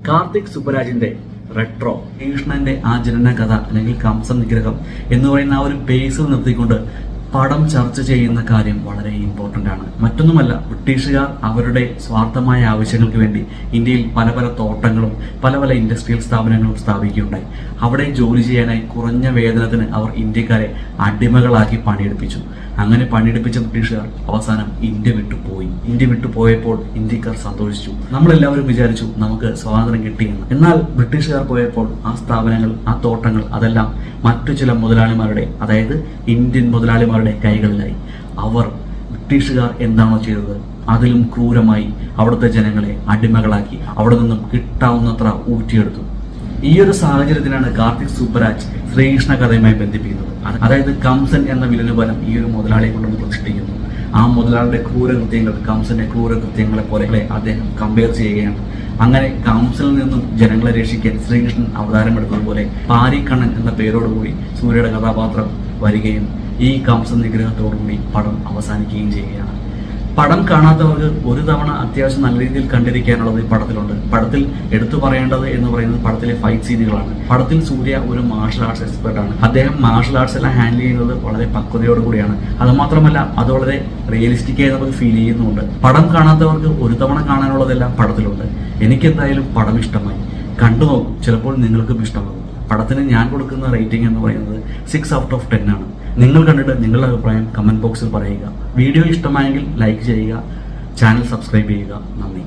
Karthik സുബ്ബരാജിന്റെ retro കൃഷ്ണന്റെ ആ ജനന കഥ അല്ലെങ്കിൽ കംസൻ നിഗ്രഹം എന്ന് പറയുന്ന ആ ഒരു ബേസിൽ നിർത്തിക്കൊണ്ട് പടം ചർച്ച ചെയ്യുന്ന കാര്യം വളരെ ഇമ്പോർട്ടന്റ് ആണ്. മറ്റൊന്നുമല്ല, ബ്രിട്ടീഷുകാർ അവരുടെ സ്വാർത്ഥമായ ആവശ്യങ്ങൾക്ക് വേണ്ടി ഇന്ത്യയിൽ പല പല തോട്ടങ്ങളും പല പല ഇൻഡസ്ട്രിയൽ സ്ഥാപനങ്ങളും സ്ഥാപിക്കുകയുണ്ടായി. അവിടെ ജോലി ചെയ്യാനായി കുറഞ്ഞ വേതനത്തിന് അവർ ഇന്ത്യക്കാരെ അടിമകളാക്കി പണിയെടുപ്പിച്ചു. അങ്ങനെ പണിയെടുപ്പിച്ച ബ്രിട്ടീഷുകാർ അവസാനം ഇന്ത്യ വിട്ടുപോയി. ഇന്ത്യ വിട്ടുപോയപ്പോൾ ഇന്ത്യക്കാർ സന്തോഷിച്ചു. നമ്മളെല്ലാവരും വിചാരിച്ചു നമുക്ക് സ്വാതന്ത്ര്യം കിട്ടിയെന്ന്. എന്നാൽ ബ്രിട്ടീഷുകാർ പോയപ്പോൾ ആ സ്ഥാപനങ്ങൾ, ആ തോട്ടങ്ങൾ അതെല്ലാം മറ്റു ചില മുതലാളിമാരുടെ, അതായത് ഇന്ത്യൻ മുതലാളിമാരുടെ കൈകളിലായി. അവർ ബ്രിട്ടീഷുകാർ എന്താണോ ചെയ്തത് അതിലും ക്രൂരമായി അവിടുത്തെ ജനങ്ങളെ അടിമകളാക്കി അവിടെ നിന്നും കിട്ടാവുന്നത്ര ഊറ്റിയെടുത്തു. ഈ ഒരു സാഹചര്യത്തിലാണ് കാർത്തിക് സുബ്ബരാജ് ശ്രീകൃഷ്ണ കഥയുമായി ബന്ധിപ്പിക്കുന്നത്. അതായത് കംസൻ എന്ന വില്ലന് പകരം ഈ ഒരു മുതലാളിയെ കൊണ്ടൊന്ന് പ്രതിഷ്ഠിക്കുന്നു. ആ മുതലാളിയുടെ ക്രൂരകൃത്യങ്ങൾ കംസന്റെ ക്രൂരകൃത്യങ്ങളെ പോലെ അദ്ദേഹം കമ്പയർ ചെയ്യുകയാണ്. അങ്ങനെ കംസനിൽ നിന്നും ജനങ്ങളെ രക്ഷിക്കാൻ ശ്രീകൃഷ്ണൻ അവതാരമെടുത്തതുപോലെ പാരിക്കണ്ണൻ എന്ന പേരോടുകൂടി സൂര്യയുടെ കഥാപാത്രം വരികയും ഈ കംസൻ നിഗ്രഹത്തോടുകൂടി പടം അവസാനിക്കുകയും ചെയ്യുകയാണ്. പടം കാണാത്തവർക്ക് ഒരു തവണ അത്യാവശ്യം നല്ല രീതിയിൽ കണ്ടിരിക്കാനുള്ളത് ഈ പടത്തിലുണ്ട്. പടത്തിൽ എടുത്തു പറയേണ്ടത് എന്ന് പറയുന്നത് പടത്തിലെ ഫൈറ്റ് സീനുകളാണ്. പടത്തിൽ സൂര്യ ഒരു മാർഷൽ ആർട്സ് എക്സ്പെർട്ടാണ്. അദ്ദേഹം മാർഷൽ ആർട്സ് എല്ലാം ഹാൻഡിൽ ചെയ്യുന്നത് വളരെ പക്വതയോട് കൂടിയാണ്. അത് മാത്രമല്ല, അത് വളരെ റിയലിസ്റ്റിക് ആയി നമുക്ക് ഫീൽ ചെയ്യുന്നുണ്ട്. പടം കാണാത്തവർക്ക് ഒരു തവണ കാണാനുള്ളതെല്ലാം പടത്തിലുണ്ട്. എനിക്കെന്തായാലും പടം ഇഷ്ടമായി. കണ്ടു നോക്കും, ചിലപ്പോൾ നിങ്ങൾക്കും ഇഷ്ടമാകും. പടത്തിന് ഞാൻ കൊടുക്കുന്ന റേറ്റിംഗ് എന്ന് പറയുന്നത് 6/10 ആണ്. നിങ്ങൾ കണ്ടിട്ട് നിങ്ങളുടെ അഭിപ്രായം കമന്റ് ബോക്സിൽ പറയുക. വീഡിയോ ഇഷ്ടമായെങ്കിൽ ലൈക്ക് ചെയ്യുക, ചാനൽ സബ്സ്ക്രൈബ് ചെയ്യുക. നന്ദി.